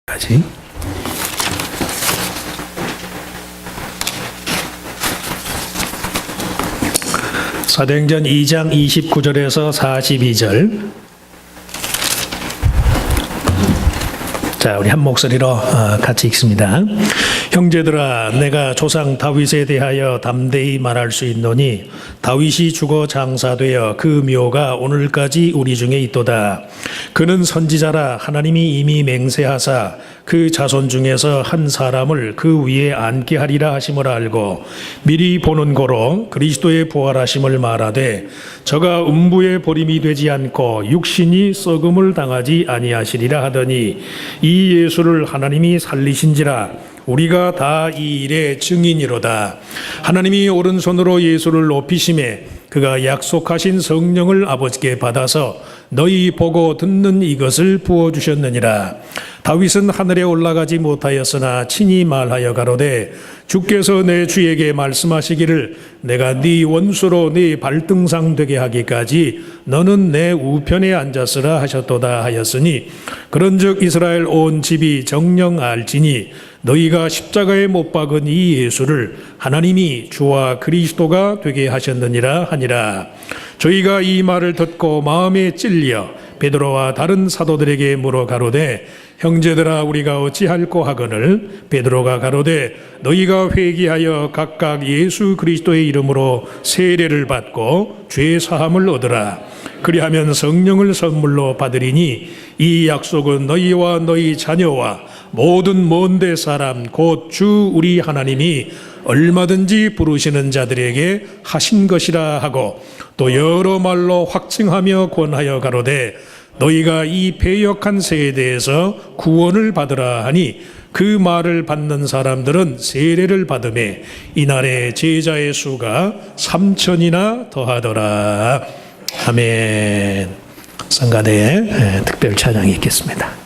까지. 사도행전 2장 29절에서 42절. 자, 우리 한 목소리로 같이 읽습니다. 형제들아, 내가 조상 다윗에 대하여 담대히 말할 수 있노니 다윗이 죽어 장사되어 그 묘가 오늘까지 우리 중에 있도다. 그는 선지자라 하나님이 이미 맹세하사 그 자손 중에서 한 사람을 그 위에 앉게 하리라 하심을 알고 미리 보는 고로 그리스도의 부활하심을 말하되 저가 음부의 보림이 되지 않고 육신이 썩음을 당하지 아니하시리라 하더니 이 예수를 하나님이 살리신지라 우리가 다 이 일의 증인이로다. 하나님이 오른손으로 예수를 높이심에 그가 약속하신 성령을 아버지께 받아서 너희 보고 듣는 이것을 부어주셨느니라. 다윗은 하늘에 올라가지 못하였으나 친히 말하여 가로되 주께서 내 주에게 말씀하시기를 내가 네 원수로 네 발등상 되게 하기까지 너는 내 우편에 앉았으라 하셨도다 하였으니 그런즉 이스라엘 온 집이 정녕 알지니 너희가 십자가에 못 박은 이 예수를 하나님이 주와 그리스도가 되게 하셨느니라 하니라. 저희가 이 말을 듣고 마음에 찔려 베드로와 다른 사도들에게 물어 가로되 형제들아 우리가 어찌할꼬 하거늘 베드로가 가로되 너희가 회개하여 각각 예수 그리스도의 이름으로 세례를 받고 죄 사함을 얻으라. 그리하면 성령을 선물로 받으리니 이 약속은 너희와 너희 자녀와 모든 먼데 사람 곧 주 우리 하나님이 얼마든지 부르시는 자들에게 하신 것이라 하고 또 여러 말로 확증하며 권하여 가로되 너희가 이 패역한 세대에서 구원을 받으라 하니 그 말을 받는 사람들은 세례를 받음에 이날에 제자의 수가 3,000이나 더하더라. 아멘. 성가대에 특별 찬양이 있겠습니다.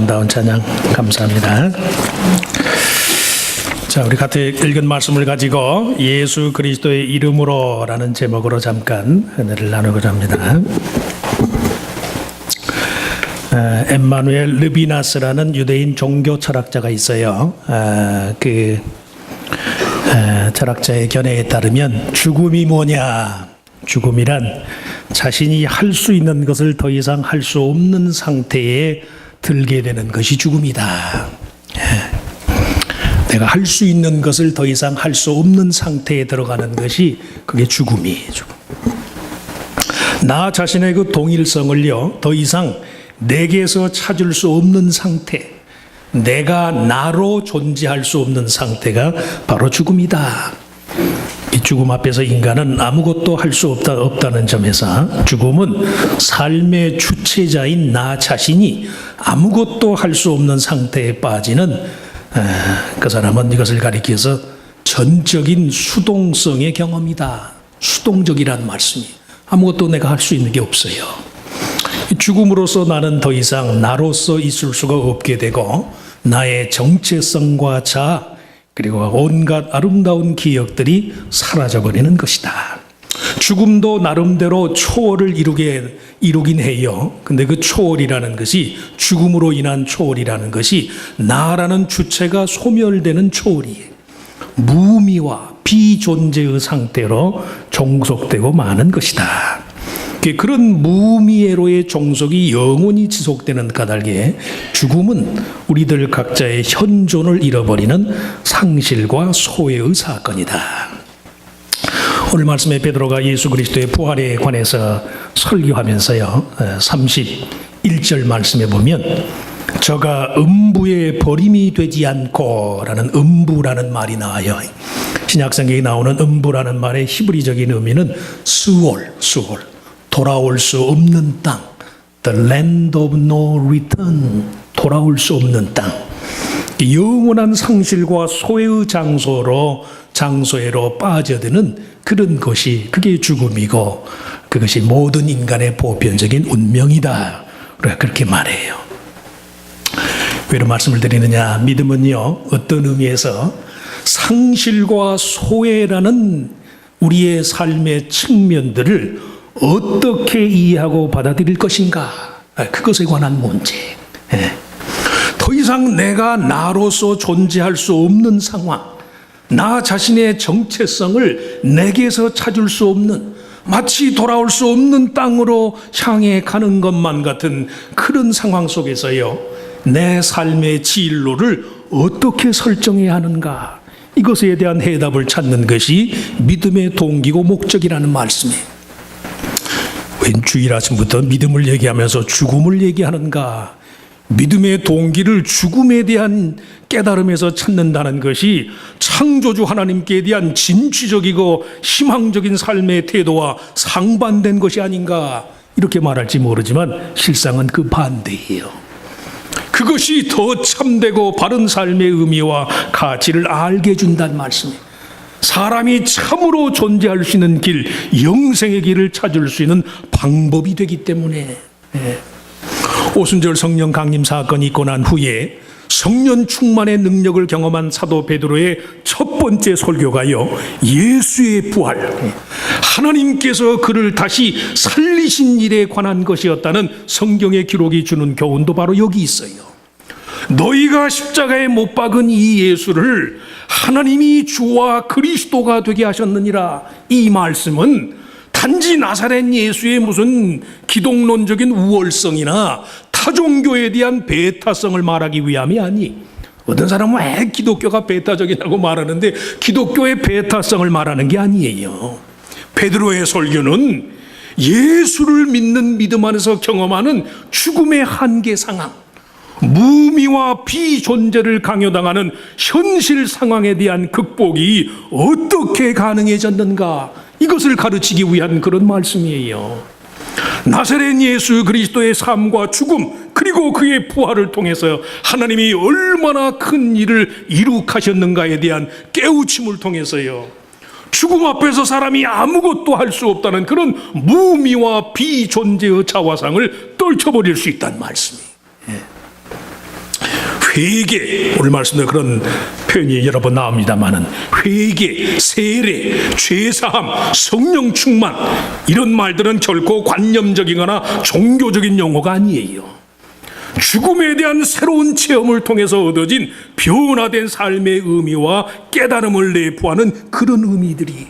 아름다운 찬양 감사합니다. 자, 우리 같이 읽은 말씀을 가지고 예수 그리스도의 이름으로라는 제목으로 잠깐 은혜를 나누고자 합니다. 엠마누엘 르비나스라는 유대인 종교 철학자가 있어요. 철학자의 견해에 따르면 죽음이 뭐냐? 죽음이란 자신이 할 수 있는 것을 더 이상 할 수 없는 상태에 들게 되는 것이 죽음이다. 내가 할 수 있는 것을 더 이상 할 수 없는 상태에 들어가는 것이 그게 죽음이에요. 나 자신의 그 동일성을요, 더 이상 내게서 찾을 수 없는 상태, 내가 나로 존재할 수 없는 상태가 바로 죽음이다. 이 죽음 앞에서 인간은 아무것도 할 수 없다는 점에서 죽음은 삶의 주체자인 나 자신이 아무것도 할 수 없는 상태에 빠지는 그 사람은 이것을 가리켜서 전적인 수동성의 경험이다. 수동적이라는 말씀이 아무것도 내가 할 수 있는 게 없어요. 죽음으로써 나는 더 이상 나로서 있을 수가 없게 되고 나의 정체성과 자아 그리고 온갖 아름다운 기억들이 사라져버리는 것이다. 죽음도 나름대로 초월을 이루긴 해요. 근데 그 초월이라는 것이 죽음으로 인한 초월이라는 것이 나라는 주체가 소멸되는 초월이에요. 무의미와 비존재의 상태로 종속되고 마는 것이다. 그런 무미애로의 종속이 영원히 지속되는 까닭에 죽음은 우리들 각자의 현존을 잃어버리는 상실과 소외의 사건이다. 오늘 말씀에 베드로가 예수 그리스도의 부활에 관해서 설교하면서요, 31절 말씀에 보면 저가 음부에 버림이 되지 않고 라는 음부라는 말이 나와요. 신약성경에 나오는 음부라는 말의 히브리적인 의미는 수올, 돌아올 수 없는 땅, the land of no return, 돌아올 수 없는 땅, 영원한 상실과 소외의 장소에로 빠져드는 그런 것이 그게 죽음이고 그것이 모든 인간의 보편적인 운명이다. 그렇게 말해요. 왜 이런 말씀을 드리느냐? 믿음은요, 어떤 의미에서 상실과 소외라는 우리의 삶의 측면들을 어떻게 이해하고 받아들일 것인가? 그것에 관한 문제. 더 이상 내가 나로서 존재할 수 없는 상황, 나 자신의 정체성을 내게서 찾을 수 없는, 마치 돌아올 수 없는 땅으로 향해 가는 것만 같은 그런 상황 속에서요, 내 삶의 진로를 어떻게 설정해야 하는가? 이것에 대한 해답을 찾는 것이 믿음의 동기고 목적이라는 말씀이에요. 웬 주일 아침부터 믿음을 얘기하면서 죽음을 얘기하는가? 믿음의 동기를 죽음에 대한 깨달음에서 찾는다는 것이 창조주 하나님께 대한 진취적이고 희망적인 삶의 태도와 상반된 것이 아닌가? 이렇게 말할지 모르지만 실상은 그 반대예요. 그것이 더 참되고 바른 삶의 의미와 가치를 알게 해준다는 말씀이에요. 사람이 참으로 존재할 수 있는 길, 영생의 길을 찾을 수 있는 방법이 되기 때문에. 오순절 성령 강림 사건이 있고 난 후에 성령 충만의 능력을 경험한 사도 베드로의 첫 번째 설교가요, 예수의 부활, 하나님께서 그를 다시 살리신 일에 관한 것이었다는 성경의 기록이 주는 교훈도 바로 여기 있어요. 너희가 십자가에 못 박은 이 예수를 하나님이 주와 그리스도가 되게 하셨느니라. 이 말씀은 단지 나사렛 예수의 무슨 기독론적인 우월성이나 타종교에 대한 배타성을 말하기 위함이 아니, 어떤 사람은 왜 기독교가 배타적이라고 말하는데 기독교의 배타성을 말하는 게 아니에요. 베드로의 설교는 예수를 믿는 믿음 안에서 경험하는 죽음의 한계 상황, 무미와 비존재를 강요당하는 현실 상황에 대한 극복이 어떻게 가능해졌는가, 이것을 가르치기 위한 그런 말씀이에요. 나사렛 예수 그리스도의 삶과 죽음 그리고 그의 부활을 통해서 하나님이 얼마나 큰 일을 이룩하셨는가에 대한 깨우침을 통해서요, 죽음 앞에서 사람이 아무것도 할 수 없다는 그런 무미와 비존재의 자화상을 떨쳐버릴 수 있다는 말씀이에요. 회개, 오늘 말씀도 그런 표현이 여러 번 나옵니다만은 회개, 세례, 죄사함, 성령 충만, 이런 말들은 결코 관념적이거나 종교적인 용어가 아니에요. 죽음에 대한 새로운 체험을 통해서 얻어진 변화된 삶의 의미와 깨달음을 내포하는 그런 의미들이,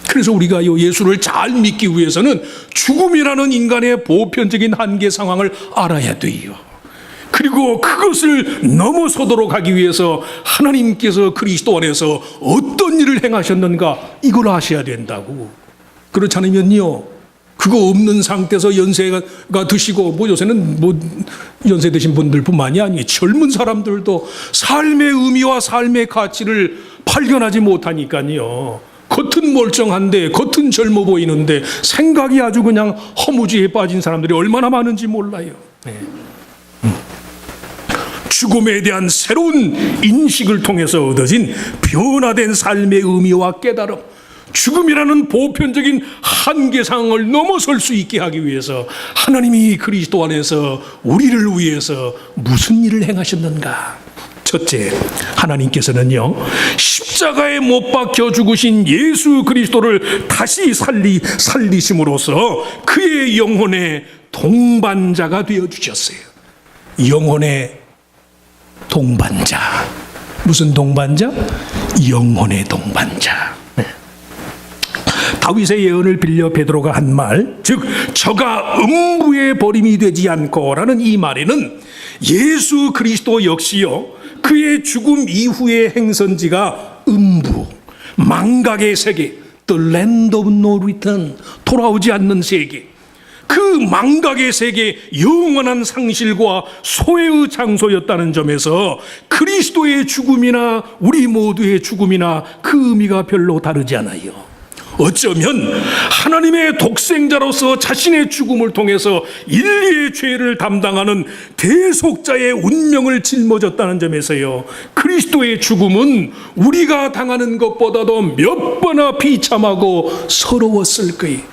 그래서 우리가 예수를 잘 믿기 위해서는 죽음이라는 인간의 보편적인 한계 상황을 알아야 돼요. 그리고 그것을 넘어서도록 하기 위해서 하나님께서 그리스도 안에서 어떤 일을 행하셨는가, 이걸 아셔야 된다고. 그렇지 않으면요, 그거 없는 상태에서 연세가 드시고, 요새는 연세 드신 분들뿐만이 아니에요. 젊은 사람들도 삶의 의미와 삶의 가치를 발견하지 못하니까요. 겉은 멀쩡한데, 겉은 젊어 보이는데 생각이 아주 그냥 허무지에 빠진 사람들이 얼마나 많은지 몰라요. 죽음에 대한 새로운 인식을 통해서 얻어진 변화된 삶의 의미와 깨달음, 죽음이라는 보편적인 한계 상황을 넘어설 수 있게 하기 위해서 하나님이 그리스도 안에서 우리를 위해서 무슨 일을 행하셨는가? 첫째, 하나님께서는요, 십자가에 못 박혀 죽으신 예수 그리스도를 다시 살리심으로써 그의 영혼의 동반자가 되어주셨어요. 영혼의 동반자. 무슨 동반자? 영혼의 동반자. 다윗의 예언을 빌려 베드로가 한 말, 즉 저가 음부에 버림이 되지 않고라는 이 말에는 예수 그리스도 역시요, 그의 죽음 이후의 행선지가 음부, 망각의 세계, the land of no return, 돌아오지 않는 세계, 그 망각의 세계, 영원한 상실과 소외의 장소였다는 점에서 그리스도의 죽음이나 우리 모두의 죽음이나 그 의미가 별로 다르지 않아요. 어쩌면 하나님의 독생자로서 자신의 죽음을 통해서 인류의 죄를 담당하는 대속자의 운명을 짊어졌다는 점에서요, 그리스도의 죽음은 우리가 당하는 것보다도 몇 번이나 비참하고 서러웠을 거예요.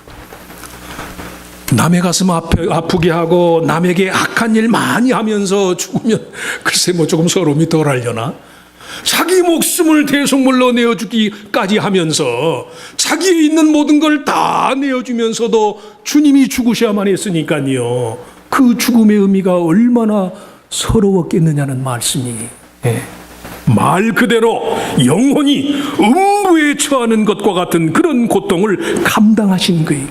남의 가슴 아프게 하고 남에게 악한 일 많이 하면서 죽으면 글쎄 조금 서러움이 덜하려나? 자기 목숨을 대속물로 내어주기까지 하면서 자기에 있는 모든 걸 다 내어주면서도 주님이 죽으셔야만 했으니까요, 그 죽음의 의미가 얼마나 서러웠겠느냐는 말씀이, 말 그대로 영혼이 음부에 처하는 것과 같은 그런 고통을 감당하신 거예요.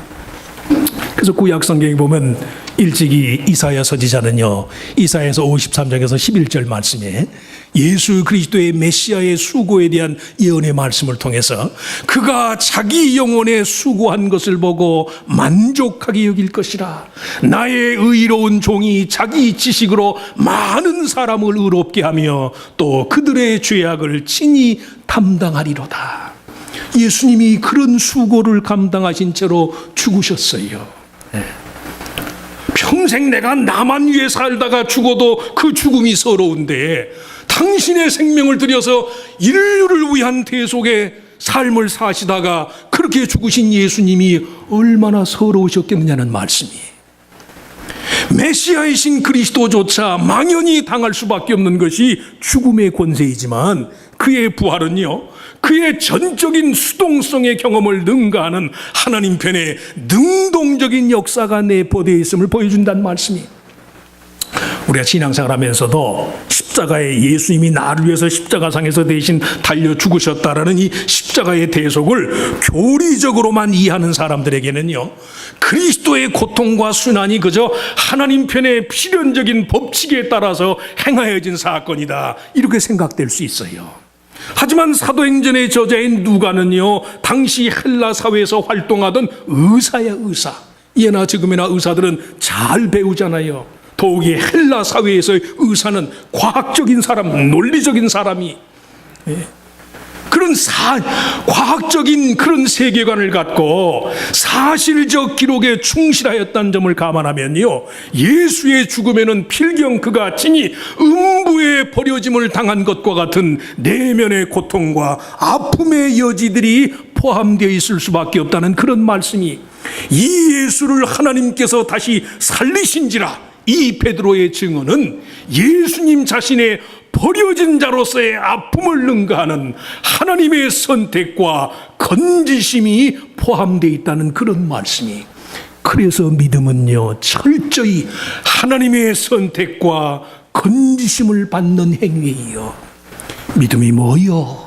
그래서 구약 성경에 보면 일찍이 이사야 서지자는요, 이사야에서 53장에서 11절 말씀에 예수 그리스도의 메시아의 수고에 대한 예언의 말씀을 통해서 그가 자기 영혼에 수고한 것을 보고 만족하게 여길 것이라, 나의 의로운 종이 자기 지식으로 많은 사람을 의롭게 하며 또 그들의 죄악을 친히 담당하리로다. 예수님이 그런 수고를 감당하신 채로 죽으셨어요. 평생 내가 나만 위해 살다가 죽어도 그 죽음이 서러운데, 당신의 생명을 들여서 인류를 위한 대속의 삶을 사시다가 그렇게 죽으신 예수님이 얼마나 서러우셨겠느냐는 말씀이, 메시아이신 그리스도조차 망연히 당할 수밖에 없는 것이 죽음의 권세이지만 그의 부활은요, 그의 전적인 수동성의 경험을 능가하는 하나님 편에 능동적인 역사가 내포되어 있음을 보여준다는 말씀이, 우리가 신앙생활 하면서도 십자가에 예수님이 나를 위해서 십자가상에서 대신 달려 죽으셨다라는 이 십자가의 대속을 교리적으로만 이해하는 사람들에게는요, 그리스도의 고통과 순환이 그저 하나님 편의 필연적인 법칙에 따라서 행하여진 사건이다, 이렇게 생각될 수 있어요. 하지만 사도행전의 저자인 누가는요, 당시 헬라 사회에서 활동하던 의사야, 의사. 예나 지금이나 의사들은 잘 배우잖아요. 더욱이 헬라 사회에서의 의사는 과학적인 사람, 논리적인 사람이, 그런 과학적인 그런 세계관을 갖고 사실적 기록에 충실하였다는 점을 감안하면요, 예수의 죽음에는 필경 그가 친히 음부에 버려짐을 당한 것과 같은 내면의 고통과 아픔의 여지들이 포함되어 있을 수밖에 없다는 그런 말씀이, 이 예수를 하나님께서 다시 살리신지라, 이 베드로의 증언은 예수님 자신의 버려진 자로서의 아픔을 능가하는 하나님의 선택과 건지심이 포함되어 있다는 그런 말씀이, 그래서 믿음은요 철저히 하나님의 선택과 건지심을 받는 행위예요. 믿음이 뭐요?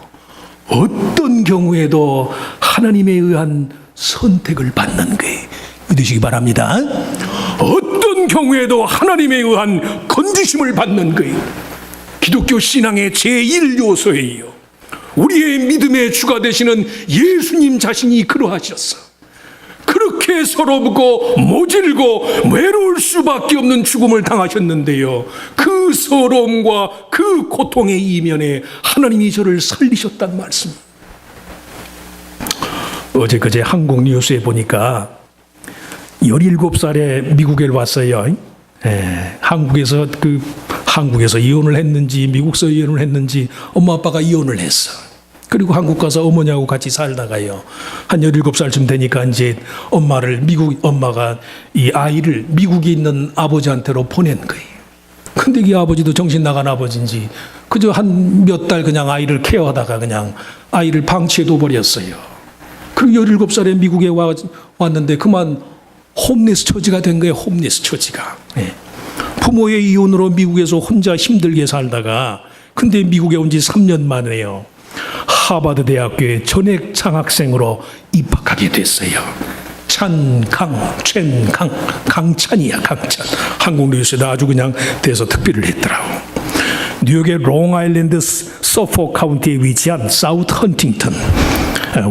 어떤 경우에도 하나님에 의한 선택을 받는 거예요. 믿으시기 바랍니다. 어떤 경우에도 하나님에 의한 건지심을 받는 거예요. 기독교 신앙의 제1요소예요. 우리의 믿음의 주가 되시는 예수님 자신이 그러하셨어. 그렇게 서럽고 모질고 외로울 수밖에 없는 죽음을 당하셨는데요, 그 서러움과 그 고통의 이면에 하나님이 저를 살리셨단 말씀. 어제 그제 한국 뉴스에 보니까 17살에 미국에 왔어요. 한국에서 이혼을 했는지 미국에서 이혼을 했는지 엄마 아빠가 이혼을 했어. 그리고 한국 가서 어머니하고 같이 살다가요, 한 17살쯤 되니까 이제 미국 엄마가 이 아이를 미국에 있는 아버지한테로 보낸 거예요. 근데 이 아버지도 정신 나간 아버지인지 그저 한 몇 달 그냥 아이를 케어하다가 그냥 아이를 방치해둬 버렸어요. 그리고 17살에 미국에 왔는데 그만 홈리스 처지가 된 거예요. 홈리스 처지가. 부모의 이혼으로 미국에서 혼자 힘들게 살다가, 근데 미국에 온 지 3년 만에요, 하버드 대학교에 전액 장학생으로 입학하게 됐어요. 강찬이야, 강찬. 한국 뉴스에도 아주 그냥 대서 특별을 했더라고. 뉴욕의 롱아일랜드 서포 카운티에 위치한 사우트 헌팅턴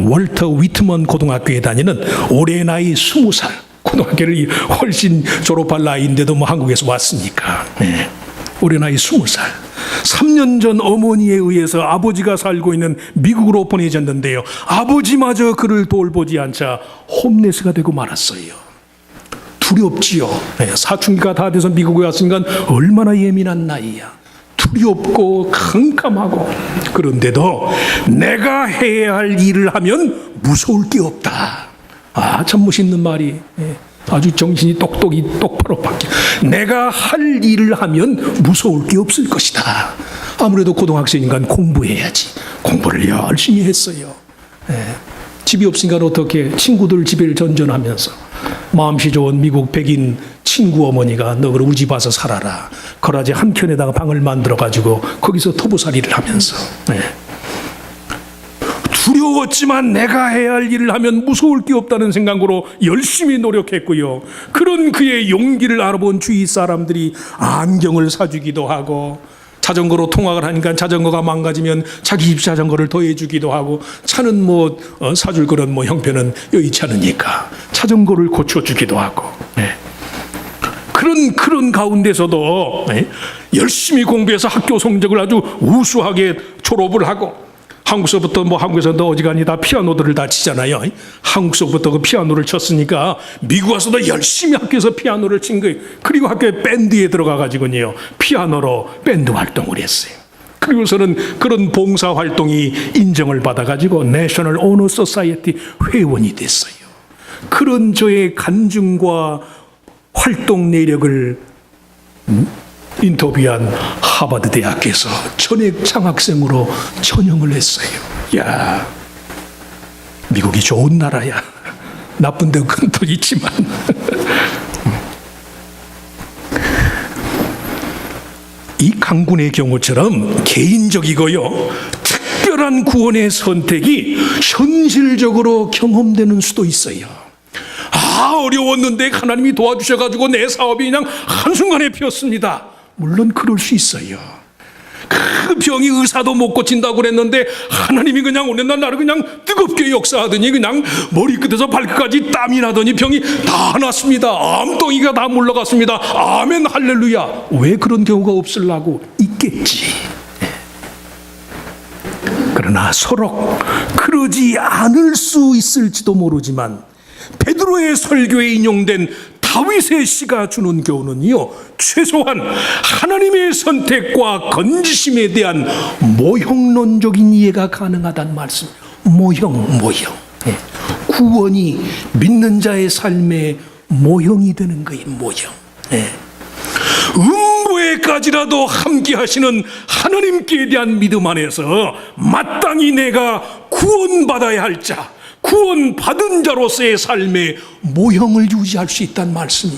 월터 위트먼 고등학교에 다니는 올해 나이 20살, 고등학교를 훨씬 졸업할 나이인데도 뭐 한국에서 왔으니까. 올해 나이 20살. 3년 전 어머니에 의해서 아버지가 살고 있는 미국으로 보내졌는데요, 아버지마저 그를 돌보지 않자 홈레스가 되고 말았어요. 두렵지요. 사춘기가 다 돼서 미국에 왔으니까 얼마나 예민한 나이야. 두렵고 캄캄하고, 그런데도 내가 해야 할 일을 하면 무서울 게 없다. 참 멋있는 말이. 아주 정신이 똑바로 바뀌어. 내가 할 일을 하면 무서울 게 없을 것이다. 아무래도 고등학생이니까 공부해야지. 공부를 열심히 했어요. 집이 없으니까 어떻게, 친구들 집을 전전하면서 마음씨 좋은 미국 백인 친구 어머니가 너 그럼 우리 집 와서 살아라. 거라지 한 켠에다가 방을 만들어가지고 거기서 토부살이를 하면서. 두려웠지만 내가 해야 할 일을 하면 무서울 게 없다는 생각으로 열심히 노력했고요. 그런 그의 용기를 알아본 주위 사람들이 안경을 사주기도 하고, 자전거로 통학을 하니까 자전거가 망가지면 자기 집 자전거를 더해주기도 하고, 차는 사줄 그런 형편은 여의치 않으니까 자전거를 고쳐주기도 하고. 그런 가운데서도 열심히 공부해서 학교 성적을 아주 우수하게 졸업을 하고, 한국에서 너 어지간히 다 피아노들을 다 치잖아요. 한국서부터 그 피아노를 쳤으니까 미국 와서도 열심히 학교에서 피아노를 친 거예요. 그리고 학교에 밴드에 들어가가지고요, 피아노로 밴드 활동을 했어요. 그리고서는 그런 봉사 활동이 인정을 받아가지고 내셔널 오너 소사이어티 회원이 됐어요. 그런 저의 간증과 활동 내력을 인터뷰한 하버드 대학에서 전액 장학생으로 전형을 했어요. 야, 미국이 좋은 나라야. 나쁜 데는 또 있지만. 이 강군의 경우처럼 개인적이고요, 특별한 구원의 선택이 현실적으로 경험되는 수도 있어요. 어려웠는데 하나님이 도와주셔가지고 내 사업이 그냥 한순간에 피었습니다. 물론 그럴 수 있어요. 그 병이 의사도 못 고친다고 그랬는데 하나님이 그냥 어느 날 나를 그냥 뜨겁게 역사하더니 그냥 머리끝에서 발끝까지 땀이 나더니 병이 다 났습니다. 암덩이가 다 물러갔습니다. 아멘 할렐루야. 왜 그런 경우가 없으려고? 있겠지. 그러나 서로 그러지 않을 수 있을지도 모르지만, 베드로의 설교에 인용된 다윗의 시가 주는 교훈은요, 최소한 하나님의 선택과 건지심에 대한 모형론적인 이해가 가능하다는 말씀. 모형. 구원이 믿는 자의 삶의 모형이 되는 거예요. 모형. 음부에까지라도 함께 하시는 하나님께 대한 믿음 안에서 마땅히 내가 구원받아야 할 자, 구원받은 자로서의 삶의 모형을 유지할 수 있다는 말씀이,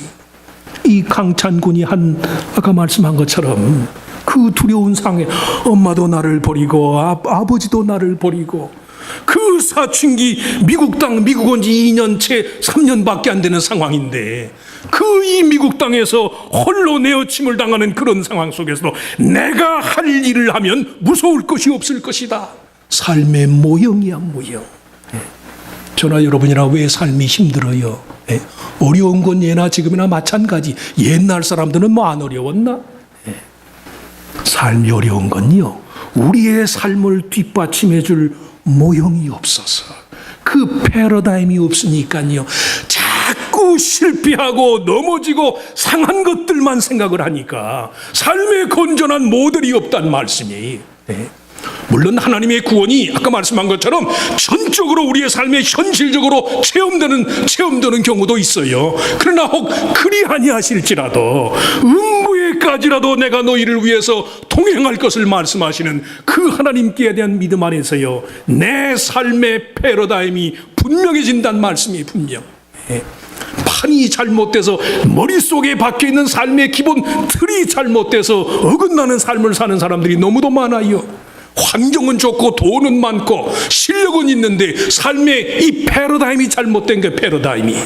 이 강찬군이 아까 말씀한 것처럼 그 두려운 상황에 엄마도 나를 버리고 아버지도 나를 버리고 그 사춘기 미국 온 지 2년 채 3년밖에 안 되는 상황인데 그 이 미국 땅에서 홀로 내어침을 당하는 그런 상황 속에서도 내가 할 일을 하면 무서울 것이 없을 것이다. 삶의 모형이야, 모형. 저나 여러분이나 왜 삶이 힘들어요? 어려운 건 예나 지금이나 마찬가지. 옛날 사람들은 뭐 안 어려웠나? 삶이 어려운 건요, 우리의 삶을 뒷받침해 줄 모형이 없어서, 그 패러다임이 없으니까요, 자꾸 실패하고 넘어지고 상한 것들만 생각을 하니까 삶의 건전한 모델이 없다는 말씀이에요. 물론 하나님의 구원이 아까 말씀한 것처럼 전적으로 우리의 삶에 현실적으로 체험되는 경우도 있어요. 그러나 혹 그리 아니하실지라도 음부에까지라도 내가 너희를 위해서 동행할 것을 말씀하시는 그 하나님께 대한 믿음 안에서요, 내 삶의 패러다임이 분명해진다는 말씀이 분명. 판이 잘못돼서 머릿속에 박혀있는 삶의 기본 틀이 잘못돼서 어긋나는 삶을 사는 사람들이 너무도 많아요. 환경은 좋고 돈은 많고 실력은 있는데 삶의 이 패러다임이 잘못된 게 패러다임이.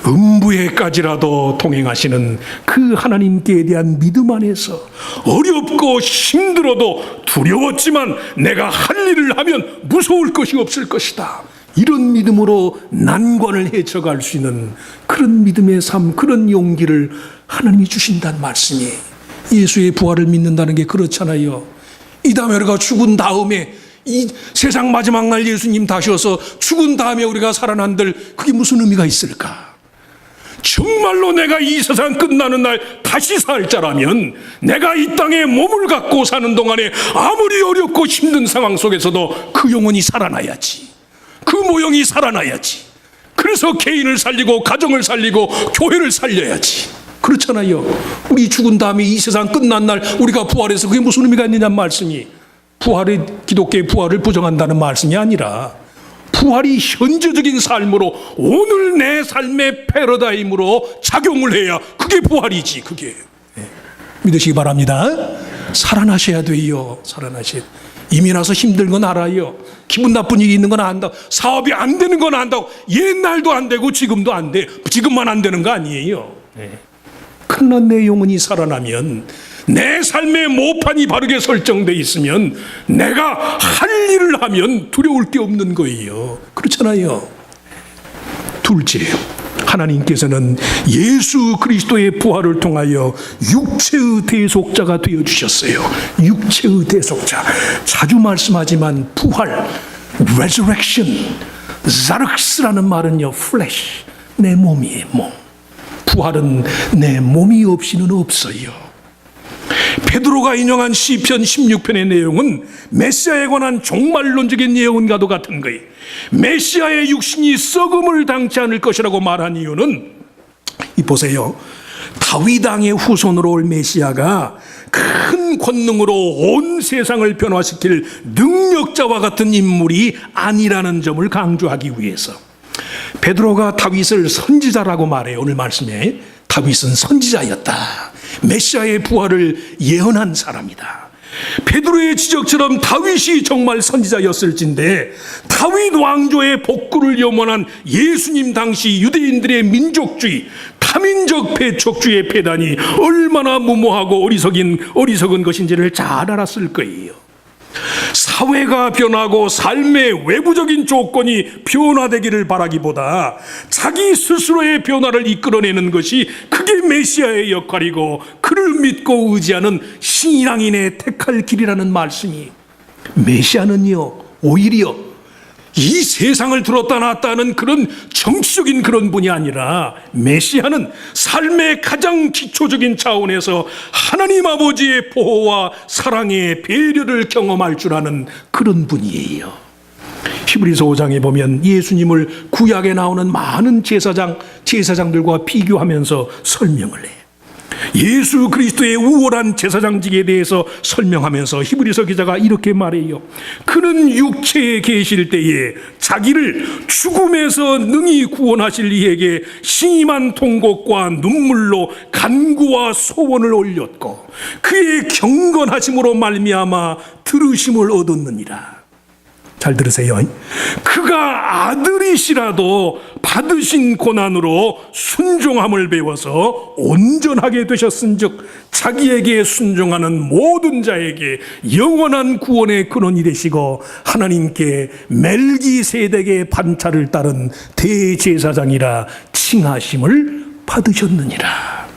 음부에까지라도 동행하시는 그 하나님께 대한 믿음 안에서 어렵고 힘들어도 두려웠지만 내가 할 일을 하면 무서울 것이 없을 것이다, 이런 믿음으로 난관을 헤쳐갈 수 있는 그런 믿음의 삶, 그런 용기를 하나님이 주신다는 말씀이에요. 예수의 부활을 믿는다는 게 그렇잖아요. 이다메르가 죽은 다음에 이 세상 마지막 날 예수님 다시 와서 죽은 다음에 우리가 살아난들 그게 무슨 의미가 있을까? 정말로 내가 이 세상 끝나는 날 다시 살 자라면 내가 이 땅에 몸을 갖고 사는 동안에 아무리 어렵고 힘든 상황 속에서도 그 영혼이 살아나야지, 그 모형이 살아나야지. 그래서 개인을 살리고 가정을 살리고 교회를 살려야지. 그렇잖아요. 우리 죽은 다음에 이 세상 끝난 날 우리가 부활해서 그게 무슨 의미가 있느냐는 말씀이, 부활의 기독교의 부활을 부정한다는 말씀이 아니라 부활이 현재적인 삶으로 오늘 내 삶의 패러다임으로 작용을 해야 그게 부활이지. 그게 믿으시기 바랍니다. 살아나셔야 돼요. 살아나셔야 돼요. 이미 나서 힘든 건 알아요. 기분 나쁜 일이 있는 건 안다고, 사업이 안 되는 건 안다고. 옛날도 안 되고 지금도 안 돼. 지금만 안 되는 거 아니에요. 그러나 내 영혼이 살아나면, 내 삶의 모판이 바르게 설정되어 있으면 내가 할 일을 하면 두려울 게 없는 거예요. 그렇잖아요. 둘째, 하나님께서는 예수 그리스도의 부활을 통하여 육체의 대속자가 되어주셨어요. 육체의 대속자. 자주 말씀하지만 부활, resurrection, 자르크스라는 말은요, flesh, 내 몸이에요, 몸. 부활은 내 몸이 없이는 없어요. 베드로가 인용한 시편 16편의 내용은 메시아에 관한 종말론적인 예언과도 같은 거예요. 메시아의 육신이 썩음을 당치 않을 것이라고 말한 이유는, 이 보세요, 다윗 왕의 후손으로 올 메시아가 큰 권능으로 온 세상을 변화시킬 능력자와 같은 인물이 아니라는 점을 강조하기 위해서 베드로가 다윗을 선지자라고 말해요. 오늘 말씀에 다윗은 선지자였다. 메시아의 부활을 예언한 사람이다. 베드로의 지적처럼 다윗이 정말 선지자였을진데 다윗 왕조의 복구를 염원한 예수님 당시 유대인들의 민족주의, 타민적 배척주의 폐단이 얼마나 무모하고 어리석은 것인지를 잘 알았을 거예요. 사회가 변하고 삶의 외부적인 조건이 변화되기를 바라기보다 자기 스스로의 변화를 이끌어내는 것이 그게 메시아의 역할이고 그를 믿고 의지하는 신앙인의 택할 길이라는 말씀이, 메시아는요 오히려 이 세상을 들었다 놨다 하는 그런 정치적인 그런 분이 아니라 메시아는 삶의 가장 기초적인 차원에서 하나님 아버지의 보호와 사랑의 배려를 경험할 줄 아는 그런 분이에요. 히브리서 5장에 보면 예수님을 구약에 나오는 많은 제사장들과 비교하면서 설명을 해요. 예수 그리스도의 우월한 제사장직에 대해서 설명하면서 히브리서 기자가 이렇게 말해요. 그는 육체에 계실 때에 자기를 죽음에서 능히 구원하실 이에게 심한 통곡과 눈물로 간구와 소원을 올렸고 그의 경건하심으로 말미암아 들으심을 얻었느니라. 잘 들으세요. 그가 아들이시라도 받으신 고난으로 순종함을 배워서 온전하게 되셨은즉 자기에게 순종하는 모든 자에게 영원한 구원의 근원이 되시고 하나님께 멜기세덱의 반차를 따른 대제사장이라 칭하심을 받으셨느니라.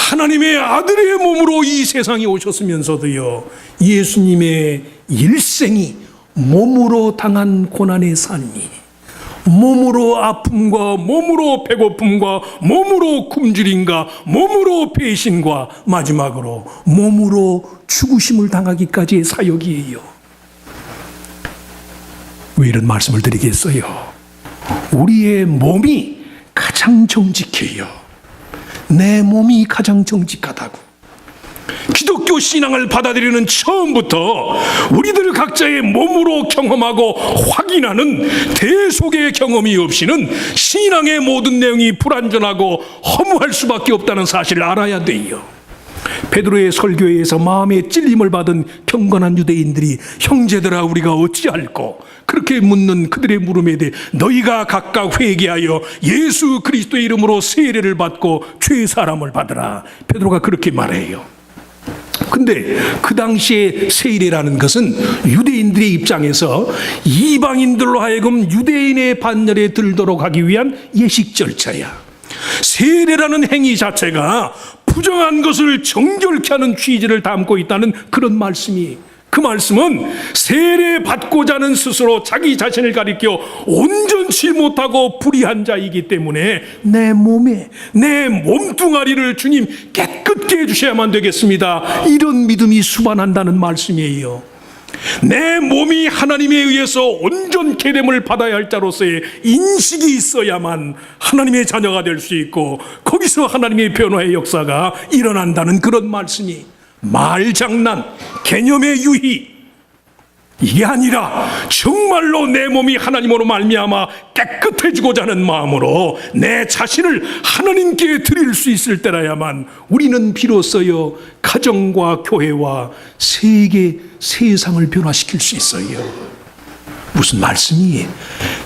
하나님의 아들의 몸으로 이 세상에 오셨으면서도요, 예수님의 일생이 몸으로 당한 고난의 삶이, 몸으로 아픔과 몸으로 배고픔과 몸으로 굶주림과 몸으로 배신과 마지막으로 몸으로 죽으심을 당하기까지의 사역이에요. 왜 이런 말씀을 드리겠어요? 우리의 몸이 가장 정직해요. 내 몸이 가장 정직하다고. 기독교 신앙을 받아들이는 처음부터 우리들 각자의 몸으로 경험하고 확인하는 대속의 경험이 없이는 신앙의 모든 내용이 불완전하고 허무할 수밖에 없다는 사실을 알아야 돼요. 베드로의 설교에서 마음에 찔림을 받은 경건한 유대인들이 형제들아 우리가 어찌할꼬 그렇게 묻는 그들의 물음에 대해 너희가 각각 회개하여 예수 그리스도의 이름으로 세례를 받고 죄 사함을 받으라. 베드로가 그렇게 말해요. 근데 그 당시에 세례라는 것은 유대인들의 입장에서 이방인들로 하여금 유대인의 반열에 들도록 하기 위한 예식 절차야. 세례라는 행위 자체가 부정한 것을 정결케 하는 취지를 담고 있다는 그런 말씀이, 그 말씀은 세례 받고자 하는 스스로 자기 자신을 가리켜 온전치 못하고 불의한 자이기 때문에 내 몸에, 내 몸뚱아리를 주님 깨끗게 해주셔야만 되겠습니다. 이런 믿음이 수반한다는 말씀이에요. 내 몸이 하나님에 의해서 온전케 됨을 받아야 할 자로서의 인식이 있어야만 하나님의 자녀가 될 수 있고 거기서 하나님의 변화의 역사가 일어난다는 그런 말씀이, 말장난, 개념의 유희, 이게 아니라 정말로 내 몸이 하나님으로 말미암아 깨끗해지고자 하는 마음으로 내 자신을 하나님께 드릴 수 있을 때라야만 우리는 비로소요 가정과 교회와 세계, 세상을 변화시킬 수 있어요. 무슨 말씀이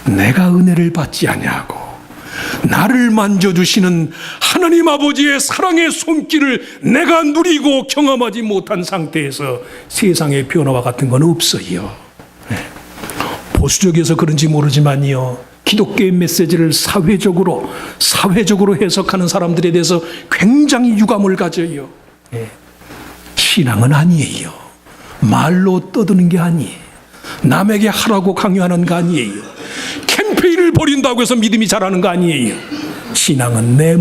내가 은혜를 받지 아니하고 나를 만져주시는 하나님 아버지의 사랑의 손길을 내가 누리고 경험하지 못한 상태에서 세상의 변화와 같은 건 없어요. 보수적이어서 그런지 모르지만요, 기독교의 메시지를 사회적으로 해석하는 사람들에 대해서 굉장히 유감을 가져요. 신앙은 아니에요. 말로 떠드는 게 아니에요. 남에게 하라고 강요하는 거 아니에요. 캠페인을 벌인다고 해서 믿음이 자라는 거 아니에요. 신앙은 내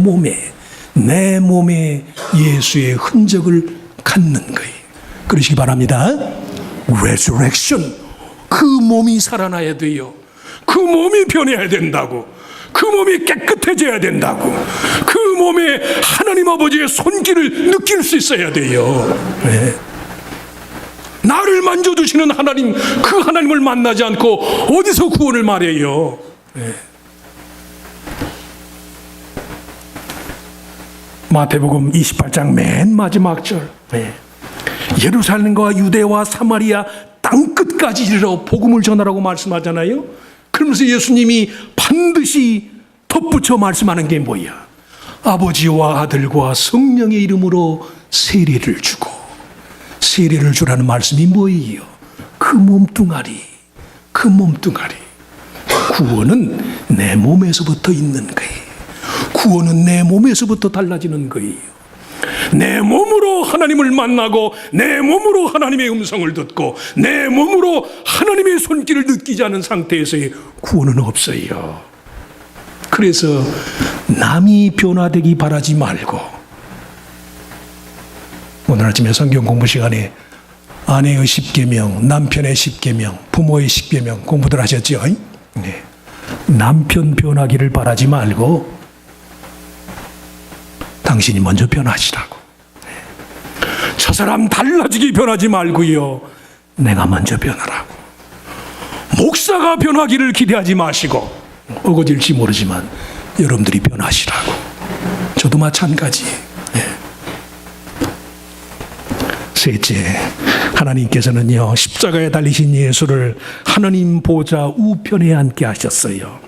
몸에 예수의 흔적을 갖는 거예요. 그러시기 바랍니다. Resurrection, 그 몸이 살아나야 돼요. 그 몸이 변해야 된다고. 그 몸이 깨끗해져야 된다고. 그 몸에 하나님 아버지의 손길을 느낄 수 있어야 돼요. 네. 나를 만져주시는 하나님, 그 하나님을 만나지 않고 어디서 구원을 말해요? 네. 마태복음 28장 맨 마지막 절, 네. 예루살렘과 유대와 사마리아 땅끝까지 이르러 복음을 전하라고 말씀하잖아요. 그러면서 예수님이 반드시 덧붙여 말씀하는 게 뭐야? 아버지와 아들과 성령의 이름으로 세례를 주고, 세례를 주라는 말씀이 뭐예요? 그 몸뚱아리. 구원은 내 몸에서부터 있는 거예요. 구원은 내 몸에서부터 달라지는 거예요. 내 몸으로 하나님을 만나고 내 몸으로 하나님의 음성을 듣고 내 몸으로 하나님의 손길을 느끼지 않은 상태에서의 구원은 없어요. 그래서 남이 변화되기 바라지 말고, 오늘 아침에 성경 공부 시간에 아내의 10계명, 남편의 10계명, 부모의 10계명 공부들 하셨죠? 네. 남편 변하기를 바라지 말고 당신이 먼저 변하시라고. 저 사람 달라지기 변하지 말고요. 내가 먼저 변하라고. 목사가 변하기를 기대하지 마시고, 어거질지 모르지만 여러분들이 변하시라고. 저도 마찬가지. 셋째, 하나님께서는요, 십자가에 달리신 예수를 하나님 보좌 우편에 앉게 하셨어요.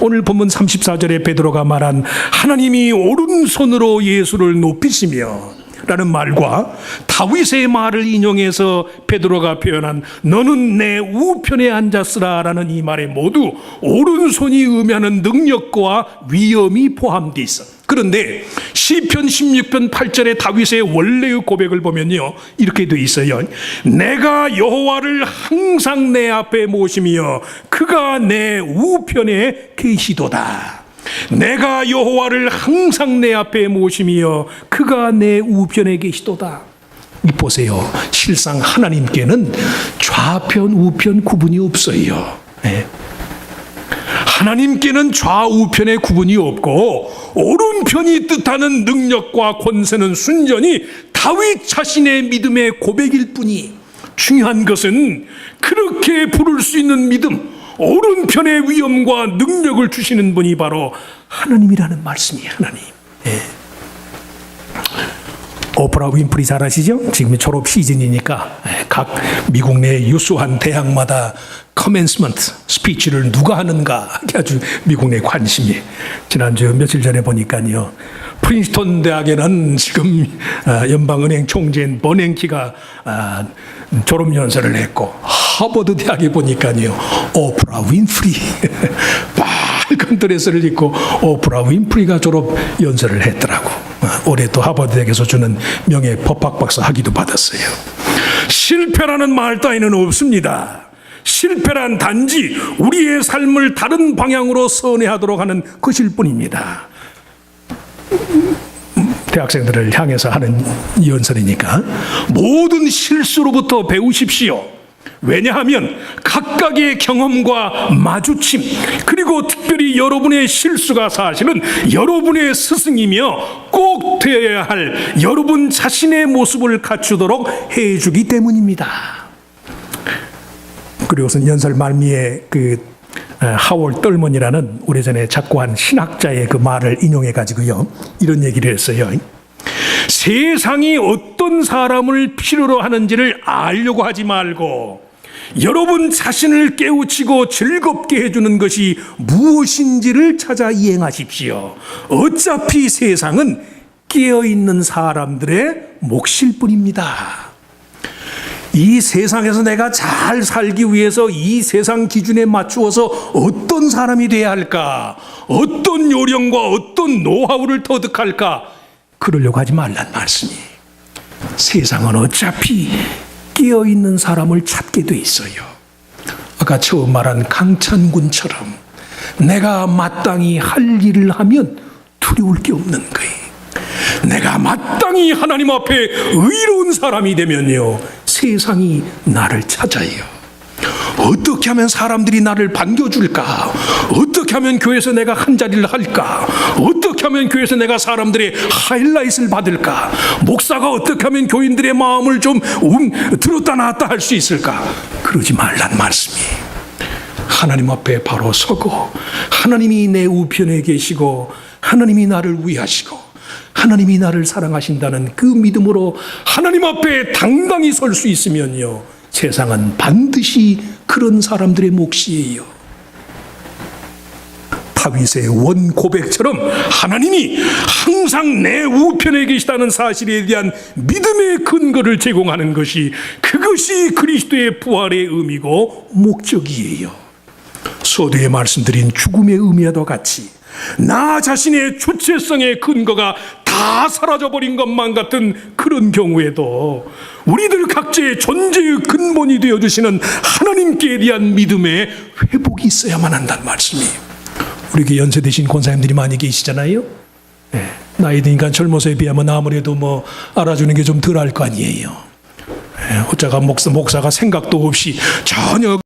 오늘 본문 34절에 베드로가 말한 하나님이 오른손으로 예수를 높이시며 라는 말과 다윗의 말을 인용해서 베드로가 표현한 너는 내 우편에 앉았으라 라는 이 말에 모두 오른손이 의미하는 능력과 위엄이 포함되어 있어. 그런데 시편 16편 8절의 다윗의 원래의 고백을 보면요, 이렇게 되어 있어요. 내가 여호와를 항상 내 앞에 모시며 그가 내 우편에 계시도다. 내가 여호와를 항상 내 앞에 모시며 그가 내 우편에 계시도다. 이 보세요. 실상 하나님께는 좌편 우편 구분이 없어요. 하나님께는 좌우편의 구분이 없고 오른편이 뜻하는 능력과 권세는 순전히 다윗 자신의 믿음의 고백일 뿐이, 중요한 것은 그렇게 부를 수 있는 믿음, 오른편의 위엄과 능력을 주시는 분이 바로 하나님이라는 말씀이에요. 하나님. 오프라 윈프리 잘 아시죠? 지금 졸업 시즌이니까 각 미국 내 유수한 대학마다 커맨스먼트 스피치를 누가 하는가 아주 미국 내 관심이. 지난주 며칠 전에 보니까요, 프린스턴 대학에는 지금 연방은행 총재인 버냉키가 졸업 연설을 했고, 하버드 대학에 보니까요, 오프라 윈프리 빨간 드레스를 입고 오프라 윈프리가 졸업 연설을 했더라고. 올해 또 하버드 대학에서 주는 명예 법학 박사 학위도 받았어요. 실패라는 말 따위는 없습니다. 실패란 단지 우리의 삶을 다른 방향으로 선회하도록 하는 것일 뿐입니다. 대학생들을 향해서 하는 연설이니까 모든 실수로부터 배우십시오. 왜냐하면 각각의 경험과 마주침, 그리고 특별히 여러분의 실수가 사실은 여러분의 스승이며 꼭 되어야 할 여러분 자신의 모습을 갖추도록 해주기 때문입니다. 그리고선 연설 말미에 하월 떨먼이라는 오래전에 작고한 신학자의 그 말을 인용해 가지고요, 이런 얘기를 했어요. 세상이 어떤 사람을 필요로 하는지를 알려고 하지 말고 여러분 자신을 깨우치고 즐겁게 해주는 것이 무엇인지를 찾아 이행하십시오. 어차피 세상은 깨어있는 사람들의 몫일 뿐입니다. 이 세상에서 내가 잘 살기 위해서 이 세상 기준에 맞추어서 어떤 사람이 돼야 할까, 어떤 요령과 어떤 노하우를 터득할까, 그러려고 하지 말란 말씀이. 세상은 어차피 깨어있는 사람을 찾게 돼 있어요. 아까 처음 말한 강찬군처럼 내가 마땅히 할 일을 하면 두려울 게 없는 거예요. 내가 마땅히 하나님 앞에 의로운 사람이 되면요, 세상이 나를 찾아요. 어떻게 하면 사람들이 나를 반겨줄까? 어떻게 하면 교회에서 내가 한 자리를 할까? 어떻게 하면 교회에서 내가 사람들의 하이라이트를 받을까? 목사가 어떻게 하면 교인들의 마음을 좀 들었다 놨다 할 수 있을까? 그러지 말란 말씀이. 하나님 앞에 바로 서고 하나님이 내 우편에 계시고 하나님이 나를 위하시고 하나님이 나를 사랑하신다는 그 믿음으로 하나님 앞에 당당히 설 수 있으면요, 세상은 반드시 그런 사람들의 몫이에요. 다윗의 원 고백처럼 하나님이 항상 내 우편에 계시다는 사실에 대한 믿음의 근거를 제공하는 것이, 그것이 그리스도의 부활의 의미고 목적이에요. 서두에 말씀드린 죽음의 의미와도 같이 나 자신의 주체성의 근거가 다 사라져버린 것만 같은 그런 경우에도 우리들 각자의 존재의 근본이 되어주시는 하나님께 대한 믿음의 회복이 있어야만 한다는 말씀이에요. 우리 그 연세 드신 권사님들이 많이 계시잖아요. 나이 드니까 젊어서에 비하면 아무래도 알아주는 게 좀 덜할 거 아니에요. 어쩌가 목사가 생각도 없이 전혀